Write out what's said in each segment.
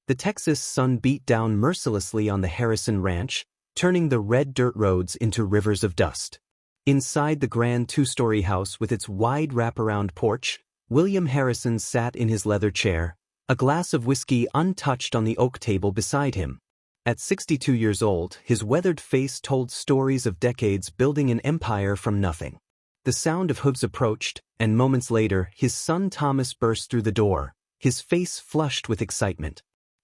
The Texas sun beat down mercilessly on the Harrison Ranch, turning the red dirt roads into rivers of dust. Inside the grand two-story house with its wide wraparound porch, William Harrison sat in his leather chair, a glass of whiskey untouched on the oak table beside him. At 62 years old, his weathered face told stories of decades building an empire from nothing. The sound of hooves approached, and moments later, his son Thomas burst through the door, his face flushed with excitement.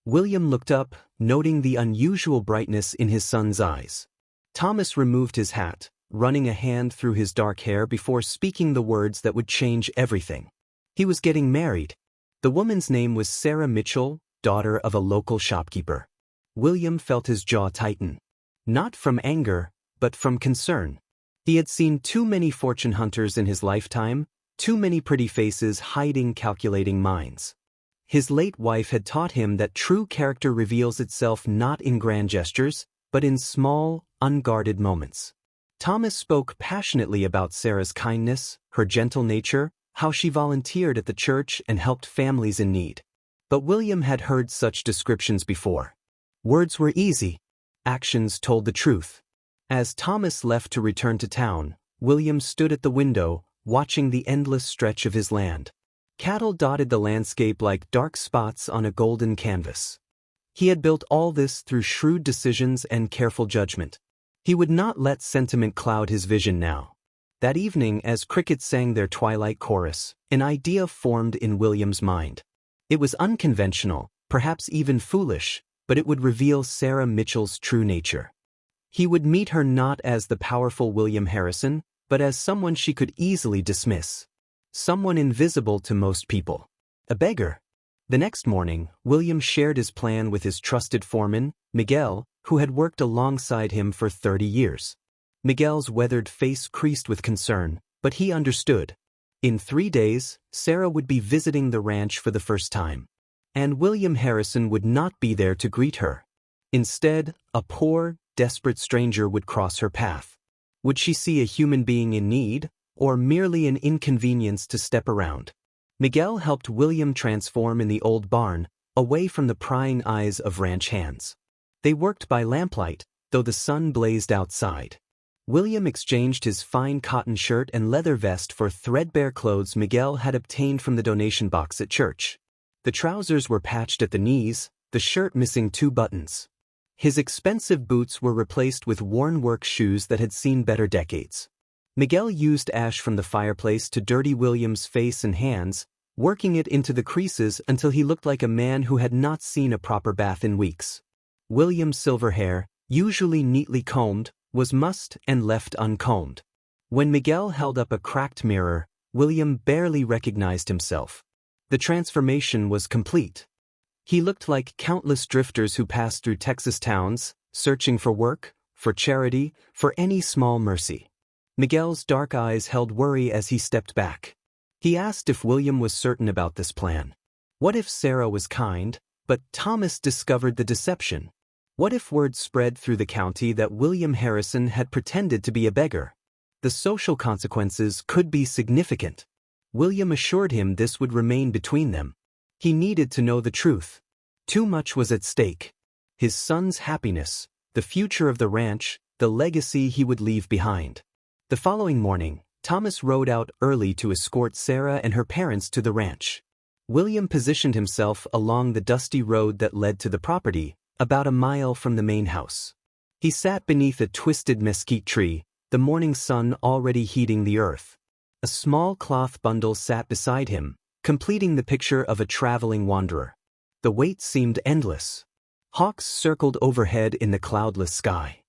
William looked up, noting the unusual brightness in his son's eyes. Thomas removed his hat, running a hand through his dark hair before speaking the words that would change everything. He was getting married. The woman's name was Sarah Mitchell, daughter of a local shopkeeper. William felt his jaw tighten. Not from anger, but from concern. He had seen too many fortune hunters in his lifetime, too many pretty faces hiding calculating minds. His late wife had taught him that true character reveals itself not in grand gestures, but in small, unguarded moments. Thomas spoke passionately about Sarah's kindness, her gentle nature, how she volunteered at the church and helped families in need. But William had heard such descriptions before. Words were easy. Actions told the truth. As Thomas left to return to town, William stood at the window, watching the endless stretch of his land. Cattle dotted the landscape like dark spots on a golden canvas. He had built all this through shrewd decisions and careful judgment. He would not let sentiment cloud his vision now. That evening, as crickets sang their twilight chorus, an idea formed in William's mind. It was unconventional, perhaps even foolish, but it would reveal Sarah Mitchell's true nature. He would meet her not as the powerful William Harrison, but as someone she could easily dismiss. Someone invisible to most people. A beggar. The next morning, William shared his plan with his trusted foreman, Miguel, who had worked alongside him for 30 years. Miguel's weathered face creased with concern, but he understood. In 3 days, Sarah would be visiting the ranch for the first time. And William Harrison would not be there to greet her. Instead, a poor, desperate stranger would cross her path. Would she see a human being in need, or merely an inconvenience to step around? Miguel helped William transform in the old barn, away from the prying eyes of ranch hands. They worked by lamplight, though the sun blazed outside. William exchanged his fine cotton shirt and leather vest for threadbare clothes Miguel had obtained from the donation box at church. The trousers were patched at the knees, the shirt missing 2 buttons. His expensive boots were replaced with worn work shoes that had seen better decades. Miguel used ash from the fireplace to dirty William's face and hands, working it into the creases until he looked like a man who had not seen a proper bath in weeks. William's silver hair, usually neatly combed, was mussed and left uncombed. When Miguel held up a cracked mirror, William barely recognized himself. The transformation was complete. He looked like countless drifters who passed through Texas towns, searching for work, for charity, for any small mercy. Miguel's dark eyes held worry as he stepped back. He asked if William was certain about this plan. What if Sarah was kind, but Thomas discovered the deception? What if word spread through the county that William Harrison had pretended to be a beggar? The social consequences could be significant. William assured him this would remain between them. He needed to know the truth. Too much was at stake. His son's happiness, the future of the ranch, the legacy he would leave behind. The following morning, Thomas rode out early to escort Sarah and her parents to the ranch. William positioned himself along the dusty road that led to the property, about a mile from the main house. He sat beneath a twisted mesquite tree, the morning sun already heating the earth. A small cloth bundle sat beside him, completing the picture of a traveling wanderer. The wait seemed endless. Hawks circled overhead in the cloudless sky.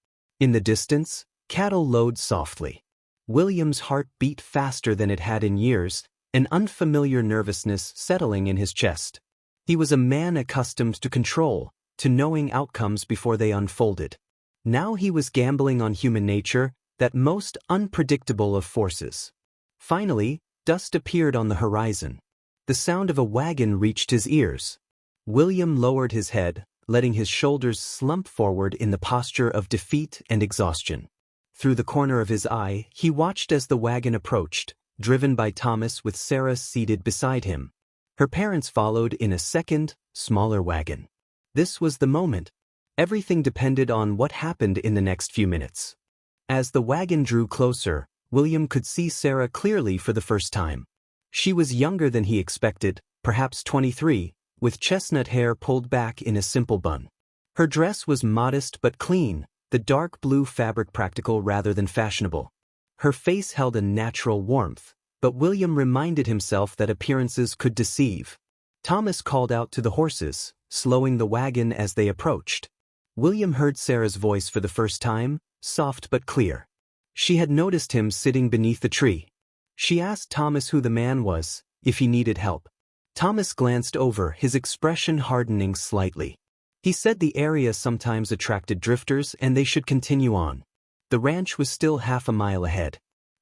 In the distance, cattle lowed softly. William's heart beat faster than it had in years, an unfamiliar nervousness settling in his chest. He was a man accustomed to control, to knowing outcomes before they unfolded. Now he was gambling on human nature, that most unpredictable of forces. Finally, dust appeared on the horizon. The sound of a wagon reached his ears. William lowered his head, letting his shoulders slump forward in the posture of defeat and exhaustion. Through the corner of his eye, he watched as the wagon approached, driven by Thomas with Sarah seated beside him. Her parents followed in a second, smaller wagon. This was the moment. Everything depended on what happened in the next few minutes. As the wagon drew closer, William could see Sarah clearly for the first time. She was younger than he expected, perhaps 23, with chestnut hair pulled back in a simple bun. Her dress was modest but clean, the dark blue fabric practical rather than fashionable. Her face held a natural warmth, but William reminded himself that appearances could deceive. Thomas called out to the horses, slowing the wagon as they approached. William heard Sarah's voice for the first time, soft but clear. She had noticed him sitting beneath the tree. She asked Thomas who the man was, if he needed help. Thomas glanced over, his expression hardening slightly. He said the area sometimes attracted drifters and they should continue on. The ranch was still half a mile ahead.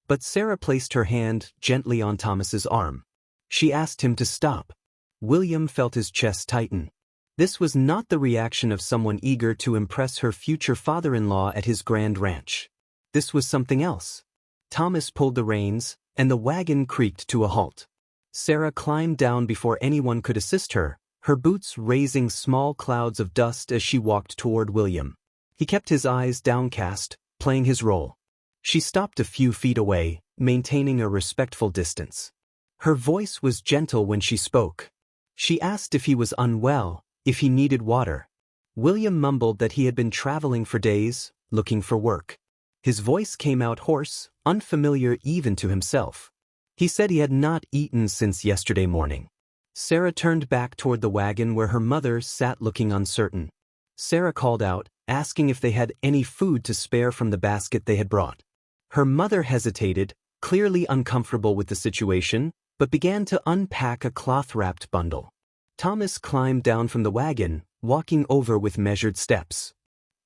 But Sarah placed her hand gently on Thomas's arm. She asked him to stop. William felt his chest tighten. This was not the reaction of someone eager to impress her future father-in-law at his grand ranch. This was something else. Thomas pulled the reins, and the wagon creaked to a halt. Sarah climbed down before anyone could assist her, her boots raising small clouds of dust as she walked toward William. He kept his eyes downcast, playing his role. She stopped a few feet away, maintaining a respectful distance. Her voice was gentle when she spoke. She asked if he was unwell, if he needed water. William mumbled that he had been traveling for days, looking for work. His voice came out hoarse, unfamiliar even to himself. He said he had not eaten since yesterday morning. Sarah turned back toward the wagon where her mother sat looking uncertain. Sarah called out, asking if they had any food to spare from the basket they had brought. Her mother hesitated, clearly uncomfortable with the situation, but began to unpack a cloth-wrapped bundle. Thomas climbed down from the wagon, walking over with measured steps.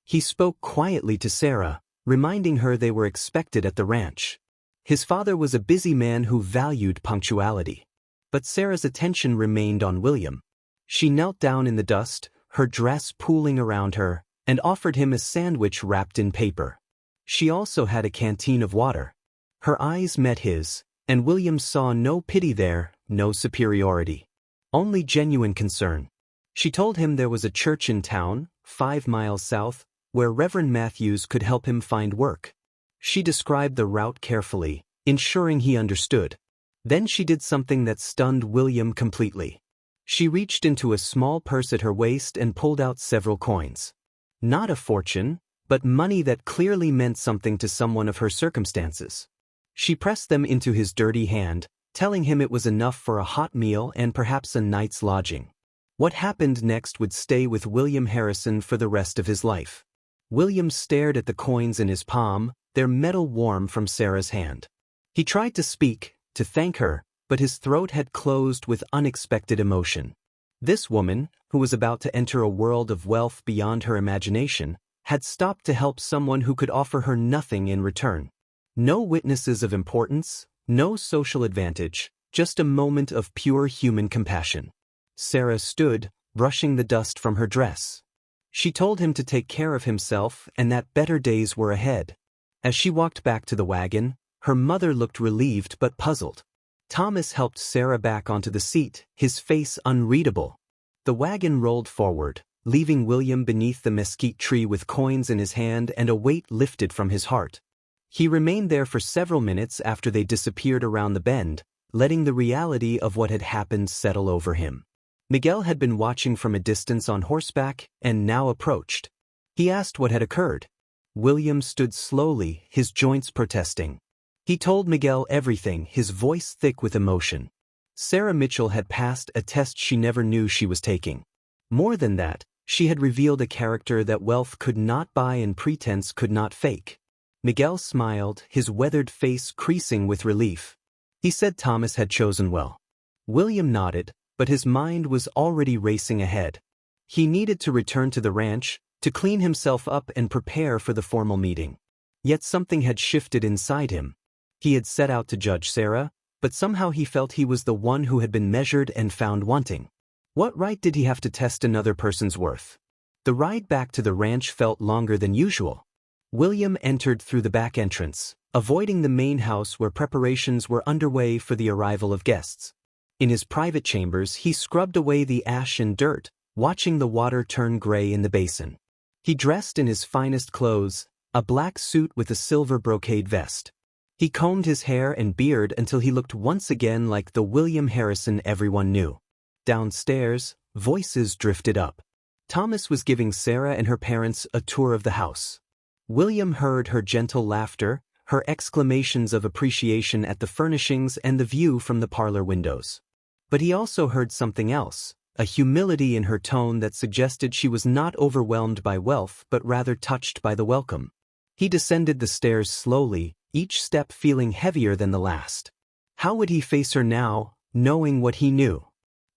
He spoke quietly to Sarah, reminding her they were expected at the ranch. His father was a busy man who valued punctuality. But Sarah's attention remained on William. She knelt down in the dust, her dress pooling around her, and offered him a sandwich wrapped in paper. She also had a canteen of water. Her eyes met his, and William saw no pity there, no superiority. Only genuine concern. She told him there was a church in town, 5 miles south, where Reverend Matthews could help him find work. She described the route carefully, ensuring he understood. Then she did something that stunned William completely. She reached into a small purse at her waist and pulled out several coins. Not a fortune, but money that clearly meant something to someone of her circumstances. She pressed them into his dirty hand, telling him it was enough for a hot meal and perhaps a night's lodging. What happened next would stay with William Harrison for the rest of his life. William stared at the coins in his palm, their metal warm from Sarah's hand. He tried to speak, to thank her, but his throat had closed with unexpected emotion. This woman, who was about to enter a world of wealth beyond her imagination, had stopped to help someone who could offer her nothing in return. No witnesses of importance, no social advantage, just a moment of pure human compassion. Sarah stood, brushing the dust from her dress. She told him to take care of himself and that better days were ahead. As she walked back to the wagon, her mother looked relieved but puzzled. Thomas helped Sarah back onto the seat, his face unreadable. The wagon rolled forward, leaving William beneath the mesquite tree with coins in his hand and a weight lifted from his heart. He remained there for several minutes after they disappeared around the bend, letting the reality of what had happened settle over him. Miguel had been watching from a distance on horseback and now approached. He asked what had occurred. William stood slowly, his joints protesting. He told Miguel everything, his voice thick with emotion. Sarah Mitchell had passed a test she never knew she was taking. More than that, she had revealed a character that wealth could not buy and pretense could not fake. Miguel smiled, his weathered face creasing with relief. He said Thomas had chosen well. William nodded, but his mind was already racing ahead. He needed to return to the ranch, to clean himself up and prepare for the formal meeting. Yet something had shifted inside him. He had set out to judge Sarah, but somehow he felt he was the one who had been measured and found wanting. What right did he have to test another person's worth? The ride back to the ranch felt longer than usual. William entered through the back entrance, avoiding the main house where preparations were underway for the arrival of guests. In his private chambers, he scrubbed away the ash and dirt, watching the water turn gray in the basin. He dressed in his finest clothes, a black suit with a silver brocade vest. He combed his hair and beard until he looked once again like the William Harrison everyone knew. Downstairs, voices drifted up. Thomas was giving Sarah and her parents a tour of the house. William heard her gentle laughter, her exclamations of appreciation at the furnishings and the view from the parlor windows. But he also heard something else, a humility in her tone that suggested she was not overwhelmed by wealth but rather touched by the welcome. He descended the stairs slowly, each step feeling heavier than the last. How would he face her now, knowing what he knew?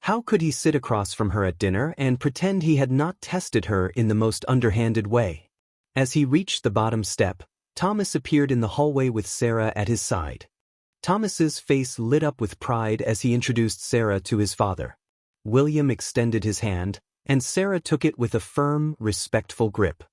How could he sit across from her at dinner and pretend he had not tested her in the most underhanded way? As he reached the bottom step, Thomas appeared in the hallway with Sarah at his side. Thomas's face lit up with pride as he introduced Sarah to his father. William extended his hand, and Sarah took it with a firm, respectful grip.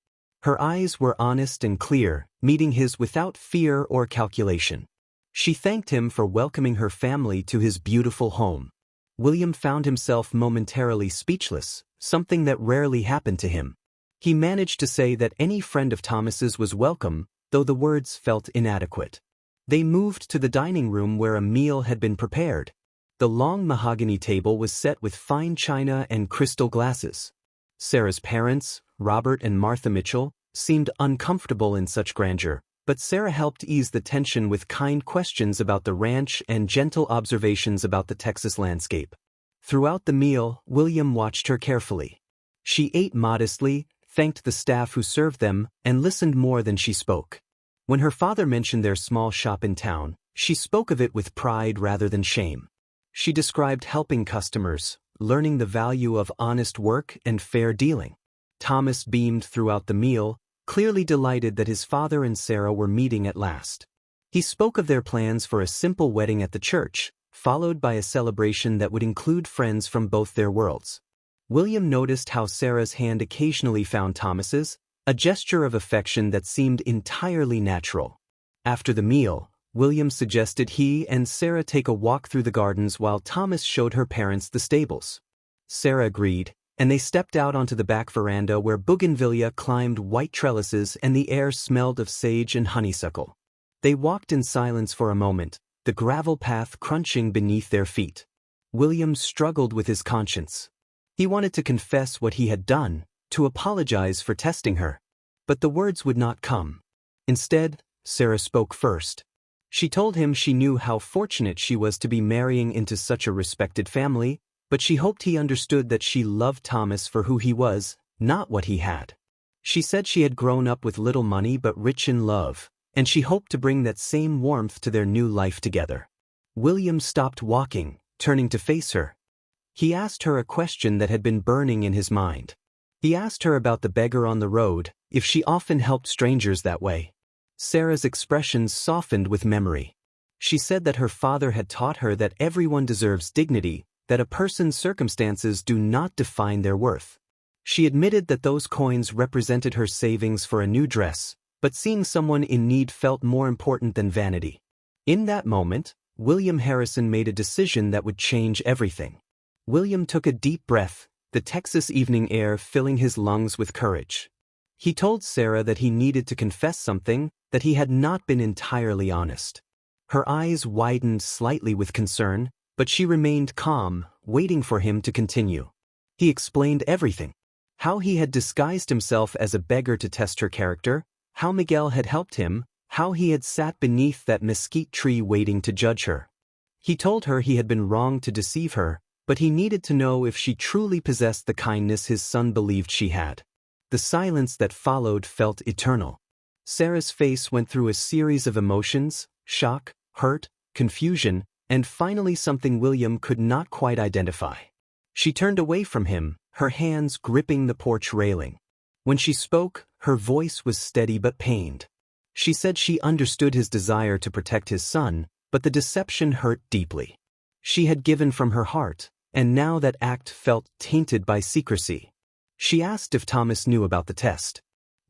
Her eyes were honest and clear, meeting his without fear or calculation. She thanked him for welcoming her family to his beautiful home. William found himself momentarily speechless, something that rarely happened to him. He managed to say that any friend of Thomas's was welcome, though the words felt inadequate. They moved to the dining room where a meal had been prepared. The long mahogany table was set with fine china and crystal glasses. Sarah's parents, Robert and Martha Mitchell, seemed uncomfortable in such grandeur, but Sarah helped ease the tension with kind questions about the ranch and gentle observations about the Texas landscape. Throughout the meal, William watched her carefully. She ate modestly, thanked the staff who served them, and listened more than she spoke. When her father mentioned their small shop in town, she spoke of it with pride rather than shame. She described helping customers, learning the value of honest work and fair dealing. Thomas beamed throughout the meal, clearly delighted that his father and Sarah were meeting at last. He spoke of their plans for a simple wedding at the church, followed by a celebration that would include friends from both their worlds. William noticed how Sarah's hand occasionally found Thomas's, a gesture of affection that seemed entirely natural. After the meal, William suggested he and Sarah take a walk through the gardens while Thomas showed her parents the stables. Sarah agreed, and they stepped out onto the back veranda where bougainvillea climbed white trellises and the air smelled of sage and honeysuckle. They walked in silence for a moment, the gravel path crunching beneath their feet. William struggled with his conscience. He wanted to confess what he had done, to apologize for testing her. But the words would not come. Instead, Sarah spoke first. She told him she knew how fortunate she was to be marrying into such a respected family, but she hoped he understood that she loved Thomas for who he was, not what he had. She said she had grown up with little money but rich in love, and she hoped to bring that same warmth to their new life together. William stopped walking, turning to face her. He asked her a question that had been burning in his mind. He asked her about the beggar on the road, if she often helped strangers that way. Sarah's expressions softened with memory. She said that her father had taught her that everyone deserves dignity, that a person's circumstances do not define their worth. She admitted that those coins represented her savings for a new dress, but seeing someone in need felt more important than vanity. In that moment, William Harrison made a decision that would change everything. William took a deep breath, the Texas evening air filling his lungs with courage. He told Sarah that he needed to confess something, that he had not been entirely honest. Her eyes widened slightly with concern, but she remained calm, waiting for him to continue. He explained everything. How he had disguised himself as a beggar to test her character, how Miguel had helped him, how he had sat beneath that mesquite tree waiting to judge her. He told her he had been wrong to deceive her, but he needed to know if she truly possessed the kindness his son believed she had. The silence that followed felt eternal. Sarah's face went through a series of emotions, shock, hurt, confusion, and finally something William could not quite identify. She turned away from him, her hands gripping the porch railing. When she spoke, her voice was steady but pained. She said she understood his desire to protect his son, but the deception hurt deeply. She had given from her heart, and now that act felt tainted by secrecy. She asked if Thomas knew about the test.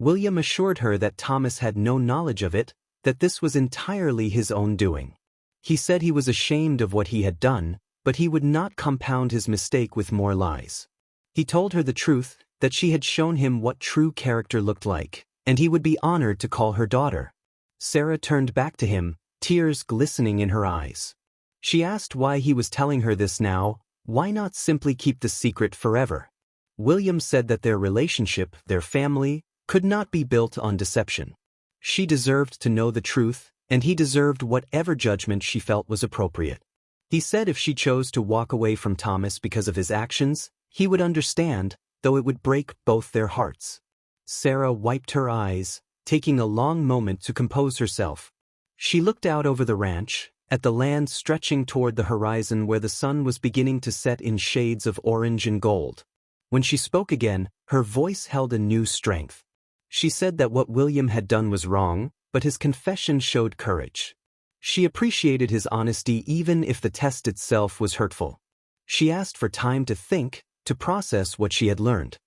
William assured her that Thomas had no knowledge of it, that this was entirely his own doing. He said he was ashamed of what he had done, but he would not compound his mistake with more lies. He told her the truth, that she had shown him what true character looked like, and he would be honored to call her daughter. Sarah turned back to him, tears glistening in her eyes. She asked why he was telling her this now. Why not simply keep the secret forever? William said that their relationship, their family, could not be built on deception. She deserved to know the truth, and he deserved whatever judgment she felt was appropriate. He said if she chose to walk away from Thomas because of his actions, he would understand, though it would break both their hearts. Sarah wiped her eyes, taking a long moment to compose herself. She looked out over the ranch, at the land stretching toward the horizon where the sun was beginning to set in shades of orange and gold. When she spoke again, her voice held a new strength. She said that what William had done was wrong, but his confession showed courage. She appreciated his honesty even if the test itself was hurtful. She asked for time to think, to process what she had learned.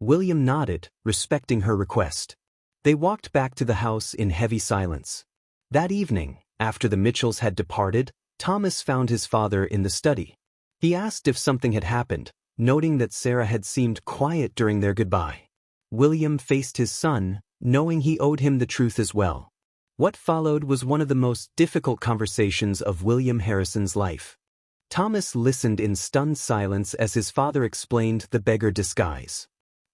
William nodded, respecting her request. They walked back to the house in heavy silence. That evening, after the Mitchells had departed, Thomas found his father in the study. He asked if something had happened, noting that Sarah had seemed quiet during their goodbye. William faced his son, knowing he owed him the truth as well. What followed was one of the most difficult conversations of William Harrison's life. Thomas listened in stunned silence as his father explained the beggar disguise.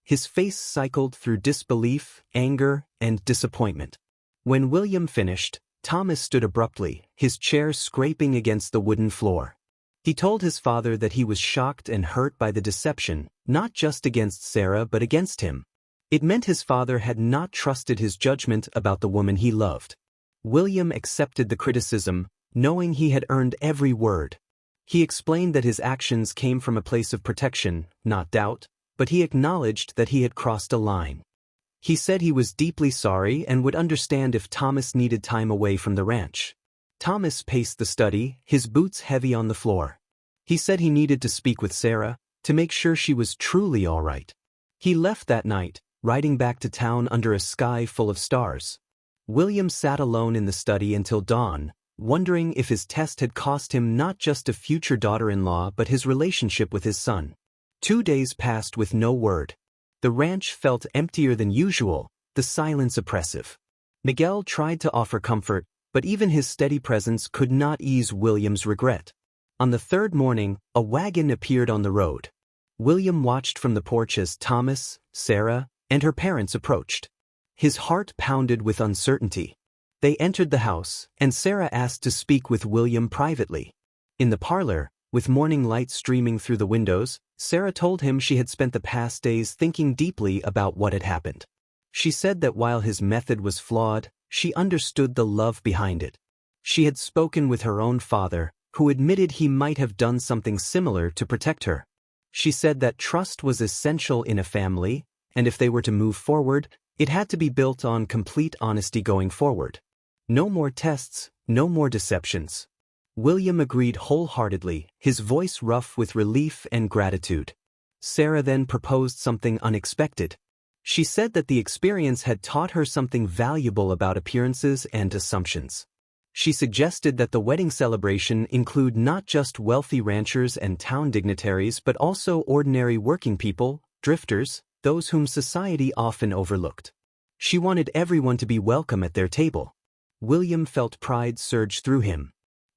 His face cycled through disbelief, anger, and disappointment. When William finished, Thomas stood abruptly, his chair scraping against the wooden floor. He told his father that he was shocked and hurt by the deception, not just against Sarah but against him. It meant his father had not trusted his judgment about the woman he loved. William accepted the criticism, knowing he had earned every word. He explained that his actions came from a place of protection, not doubt, but he acknowledged that he had crossed a line. He said he was deeply sorry and would understand if Thomas needed time away from the ranch. Thomas paced the study, his boots heavy on the floor. He said he needed to speak with Sarah, to make sure she was truly all right. He left that night, riding back to town under a sky full of stars. William sat alone in the study until dawn, wondering if his test had cost him not just a future daughter-in-law but his relationship with his son. 2 days passed with no word. The ranch felt emptier than usual, the silence oppressive. Miguel tried to offer comfort, but even his steady presence could not ease William's regret. On the third morning, a wagon appeared on the road. William watched from the porch as Thomas, Sarah, and her parents approached. His heart pounded with uncertainty. They entered the house, and Sarah asked to speak with William privately. In the parlor, with morning light streaming through the windows, Sarah told him she had spent the past days thinking deeply about what had happened. She said that while his method was flawed, she understood the love behind it. She had spoken with her own father, who admitted he might have done something similar to protect her. She said that trust was essential in a family, and if they were to move forward, it had to be built on complete honesty going forward. No more tests, no more deceptions. William agreed wholeheartedly, his voice rough with relief and gratitude. Sarah then proposed something unexpected. She said that the experience had taught her something valuable about appearances and assumptions. She suggested that the wedding celebration include not just wealthy ranchers and town dignitaries but also ordinary working people, drifters, those whom society often overlooked. She wanted everyone to be welcome at their table. William felt pride surge through him.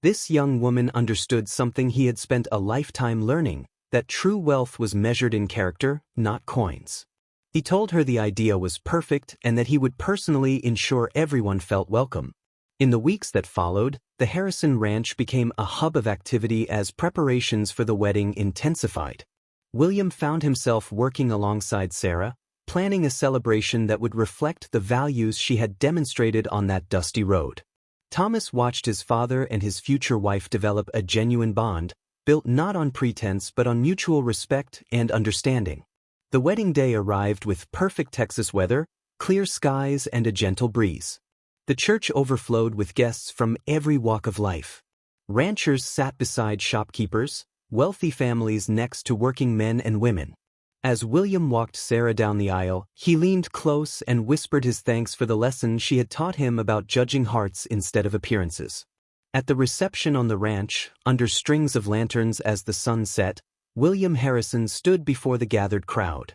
This young woman understood something he had spent a lifetime learning, that true wealth was measured in character, not coins. He told her the idea was perfect and that he would personally ensure everyone felt welcome. In the weeks that followed, the Harrison Ranch became a hub of activity as preparations for the wedding intensified. William found himself working alongside Sarah, planning a celebration that would reflect the values she had demonstrated on that dusty road. Thomas watched his father and his future wife develop a genuine bond, built not on pretense but on mutual respect and understanding. The wedding day arrived with perfect Texas weather, clear skies, and a gentle breeze. The church overflowed with guests from every walk of life. Ranchers sat beside shopkeepers, wealthy families next to working men and women. As William walked Sarah down the aisle, he leaned close and whispered his thanks for the lesson she had taught him about judging hearts instead of appearances. At the reception on the ranch, under strings of lanterns as the sun set, William Harrison stood before the gathered crowd.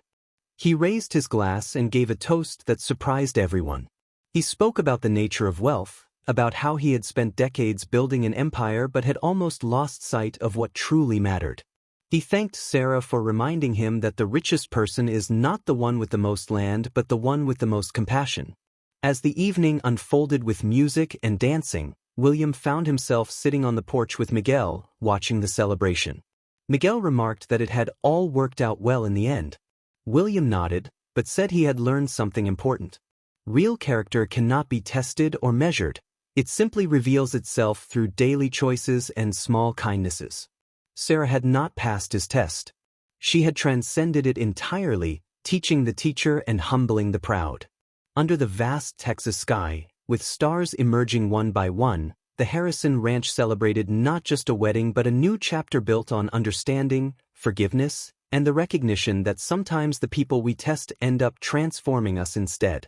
He raised his glass and gave a toast that surprised everyone. He spoke about the nature of wealth, about how he had spent decades building an empire but had almost lost sight of what truly mattered. He thanked Sarah for reminding him that the richest person is not the one with the most land but the one with the most compassion. As the evening unfolded with music and dancing, William found himself sitting on the porch with Miguel, watching the celebration. Miguel remarked that it had all worked out well in the end. William nodded, but said he had learned something important. Real character cannot be tested or measured. It simply reveals itself through daily choices and small kindnesses. Sarah had not passed his test. She had transcended it entirely, teaching the teacher and humbling the proud. Under the vast Texas sky, with stars emerging one by one, the Harrison Ranch celebrated not just a wedding but a new chapter built on understanding, forgiveness, and the recognition that sometimes the people we test end up transforming us instead.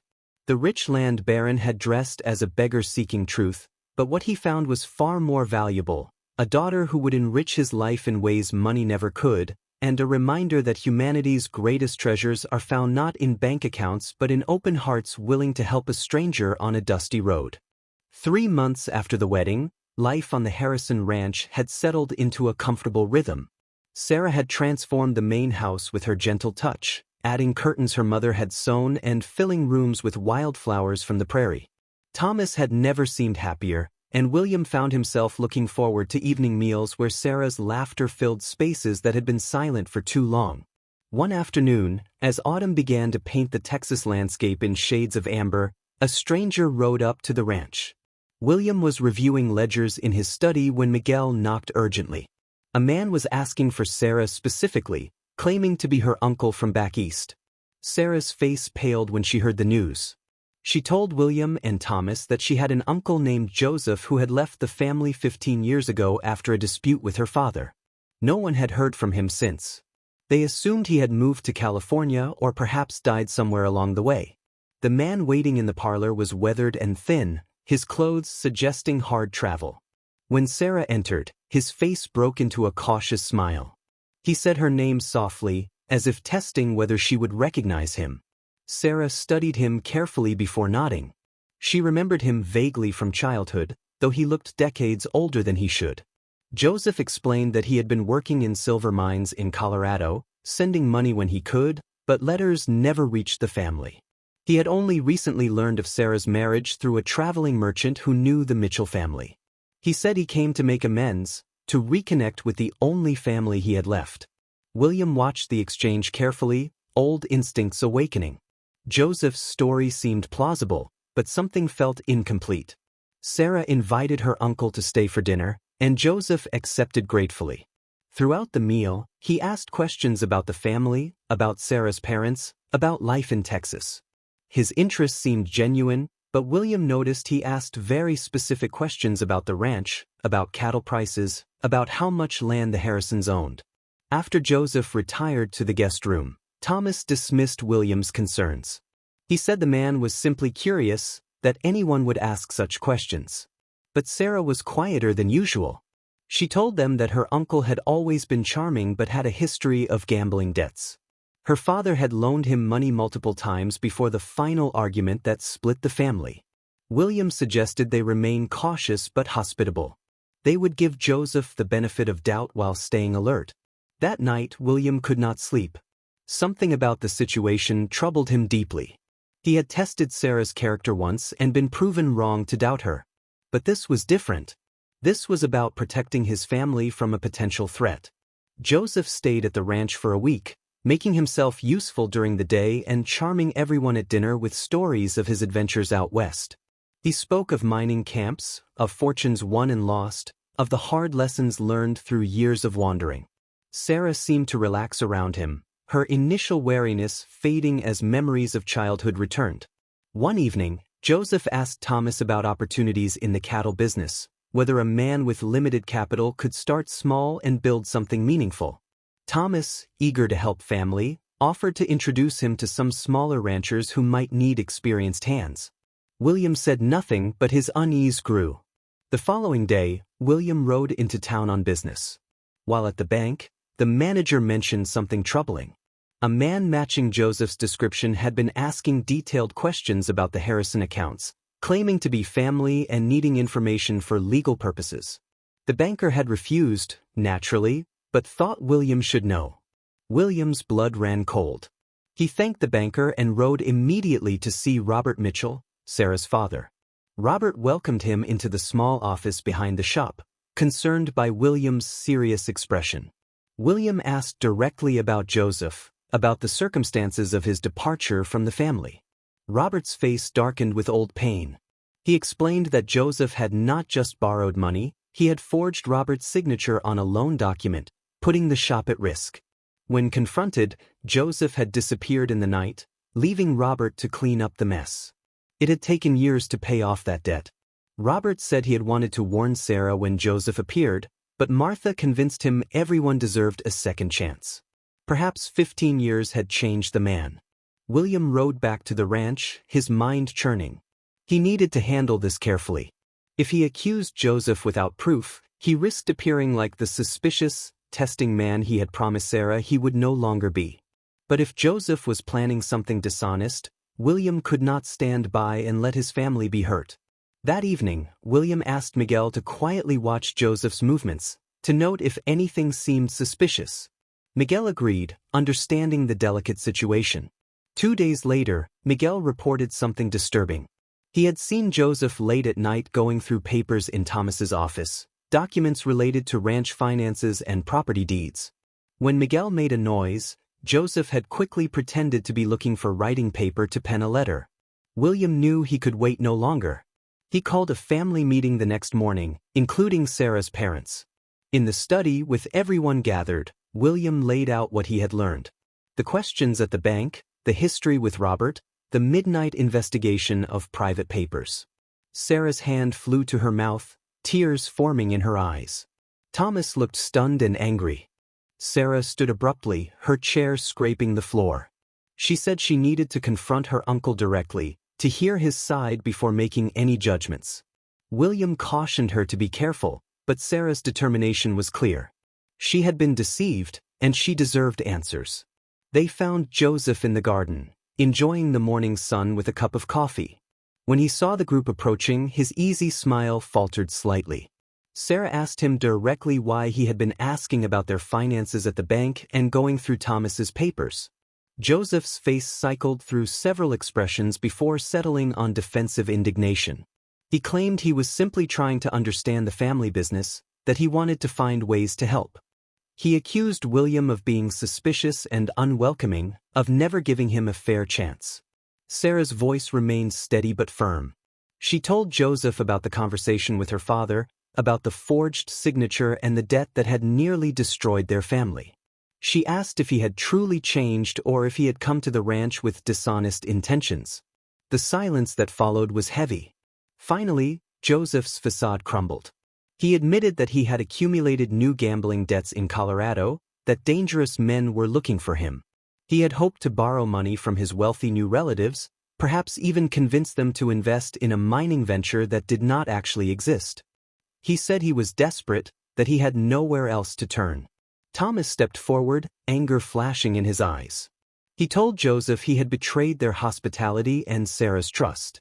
The rich land baron had dressed as a beggar seeking truth, but what he found was far more valuable: a daughter who would enrich his life in ways money never could, and a reminder that humanity's greatest treasures are found not in bank accounts but in open hearts willing to help a stranger on a dusty road. 3 months after the wedding, life on the Harrison Ranch had settled into a comfortable rhythm. Sarah had transformed the main house with her gentle touch, adding curtains her mother had sewn and filling rooms with wildflowers from the prairie. Thomas had never seemed happier, and William found himself looking forward to evening meals where Sarah's laughter filled spaces that had been silent for too long. One afternoon, as autumn began to paint the Texas landscape in shades of amber, a stranger rode up to the ranch. William was reviewing ledgers in his study when Miguel knocked urgently. A man was asking for Sarah specifically, claiming to be her uncle from back east. Sarah's face paled when she heard the news. She told William and Thomas that she had an uncle named Joseph who had left the family 15 years ago after a dispute with her father. No one had heard from him since. They assumed he had moved to California or perhaps died somewhere along the way. The man waiting in the parlor was weathered and thin, his clothes suggesting hard travel. When Sarah entered, his face broke into a cautious smile. He said her name softly, as if testing whether she would recognize him. Sarah studied him carefully before nodding. She remembered him vaguely from childhood, though he looked decades older than he should. Joseph explained that he had been working in silver mines in Colorado, sending money when he could, but letters never reached the family. He had only recently learned of Sarah's marriage through a traveling merchant who knew the Mitchell family. He said he came to make amends, to reconnect with the only family he had left. William watched the exchange carefully, old instincts awakening. Joseph's story seemed plausible, but something felt incomplete. Sarah invited her uncle to stay for dinner, and Joseph accepted gratefully. Throughout the meal, he asked questions about the family, about Sarah's parents, about life in Texas. His interest seemed genuine, but William noticed he asked very specific questions about the ranch, about cattle prices, about how much land the Harrisons owned. After Joseph retired to the guest room, Thomas dismissed William's concerns. He said the man was simply curious, that anyone would ask such questions. But Sarah was quieter than usual. She told them that her uncle had always been charming but had a history of gambling debts. Her father had loaned him money multiple times before the final argument that split the family. William suggested they remain cautious but hospitable. They would give Joseph the benefit of doubt while staying alert. That night, William could not sleep. Something about the situation troubled him deeply. He had tested Sarah's character once and been proven wrong to doubt her. But this was different. This was about protecting his family from a potential threat. Joseph stayed at the ranch for a week, making himself useful during the day and charming everyone at dinner with stories of his adventures out west. He spoke of mining camps, of fortunes won and lost, of the hard lessons learned through years of wandering. Sarah seemed to relax around him, her initial wariness fading as memories of childhood returned. One evening, Joseph asked Thomas about opportunities in the cattle business, whether a man with limited capital could start small and build something meaningful. Thomas, eager to help family, offered to introduce him to some smaller ranchers who might need experienced hands. William said nothing, but his unease grew. The following day, William rode into town on business. While at the bank, the manager mentioned something troubling. A man matching Joseph's description had been asking detailed questions about the Harrison accounts, claiming to be family and needing information for legal purposes. The banker had refused, naturally, but thought William should know. William's blood ran cold. He thanked the banker and rode immediately to see Robert Mitchell, Sarah's father. Robert welcomed him into the small office behind the shop, concerned by William's serious expression. William asked directly about Joseph, about the circumstances of his departure from the family. Robert's face darkened with old pain. He explained that Joseph had not just borrowed money, he had forged Robert's signature on a loan document, putting the shop at risk. When confronted, Joseph had disappeared in the night, leaving Robert to clean up the mess. It had taken years to pay off that debt. Robert said he had wanted to warn Sarah when Joseph appeared, but Martha convinced him everyone deserved a second chance. Perhaps 15 years had changed the man. William rode back to the ranch, his mind churning. He needed to handle this carefully. If he accused Joseph without proof, he risked appearing like the suspicious, testing man he had promised Sarah he would no longer be. But if Joseph was planning something dishonest, William could not stand by and let his family be hurt. That evening, William asked Miguel to quietly watch Joseph's movements, to note if anything seemed suspicious. Miguel agreed, understanding the delicate situation. 2 days later, Miguel reported something disturbing. He had seen Joseph late at night going through papers in Thomas's office, documents related to ranch finances and property deeds. When Miguel made a noise, Joseph had quickly pretended to be looking for writing paper to pen a letter. William knew he could wait no longer. He called a family meeting the next morning, including Sarah's parents. In the study, with everyone gathered, William laid out what he had learned. The questions at the bank, the history with Robert, the midnight investigation of private papers. Sarah's hand flew to her mouth, tears forming in her eyes. Thomas looked stunned and angry. Sarah stood abruptly, her chair scraping the floor. She said she needed to confront her uncle directly, to hear his side before making any judgments. William cautioned her to be careful, but Sarah's determination was clear. She had been deceived, and she deserved answers. They found Joseph in the garden, enjoying the morning sun with a cup of coffee. When he saw the group approaching, his easy smile faltered slightly. Sarah asked him directly why he had been asking about their finances at the bank and going through Thomas's papers. Joseph's face cycled through several expressions before settling on defensive indignation. He claimed he was simply trying to understand the family business, that he wanted to find ways to help. He accused William of being suspicious and unwelcoming, of never giving him a fair chance. Sarah's voice remained steady but firm. She told Joseph about the conversation with her father, about the forged signature and the debt that had nearly destroyed their family. She asked if he had truly changed or if he had come to the ranch with dishonest intentions. The silence that followed was heavy. Finally, Joseph's facade crumbled. He admitted that he had accumulated new gambling debts in Colorado, that dangerous men were looking for him. He had hoped to borrow money from his wealthy new relatives, perhaps even convince them to invest in a mining venture that did not actually exist. He said he was desperate, that he had nowhere else to turn. Thomas stepped forward, anger flashing in his eyes. He told Joseph he had betrayed their hospitality and Sarah's trust.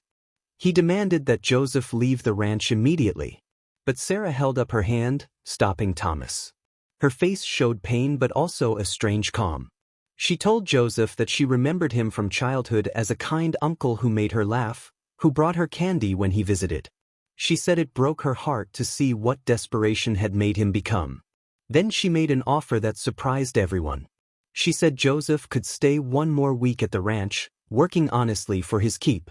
He demanded that Joseph leave the ranch immediately. But Sarah held up her hand, stopping Thomas. Her face showed pain but also a strange calm. She told Joseph that she remembered him from childhood as a kind uncle who made her laugh, who brought her candy when he visited. She said it broke her heart to see what desperation had made him become. Then she made an offer that surprised everyone. She said Joseph could stay 1 more week at the ranch, working honestly for his keep.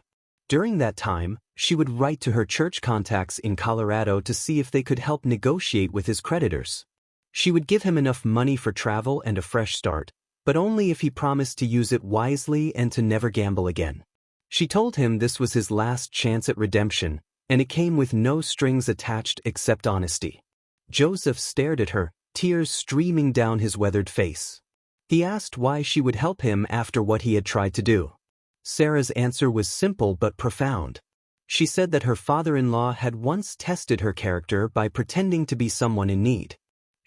During that time, she would write to her church contacts in Colorado to see if they could help negotiate with his creditors. She would give him enough money for travel and a fresh start, but only if he promised to use it wisely and to never gamble again. She told him this was his last chance at redemption, and it came with no strings attached except honesty. Joseph stared at her, tears streaming down his weathered face. He asked why she would help him after what he had tried to do. Sarah's answer was simple but profound. She said that her father-in-law had once tested her character by pretending to be someone in need.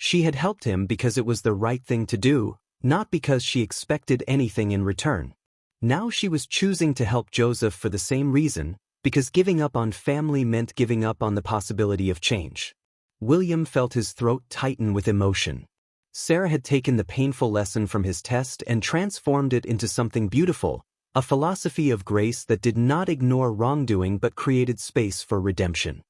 She had helped him because it was the right thing to do, not because she expected anything in return. Now she was choosing to help Joseph for the same reason, because giving up on family meant giving up on the possibility of change. William felt his throat tighten with emotion. Sarah had taken the painful lesson from his test and transformed it into something beautiful, a philosophy of grace that did not ignore wrongdoing but created space for redemption.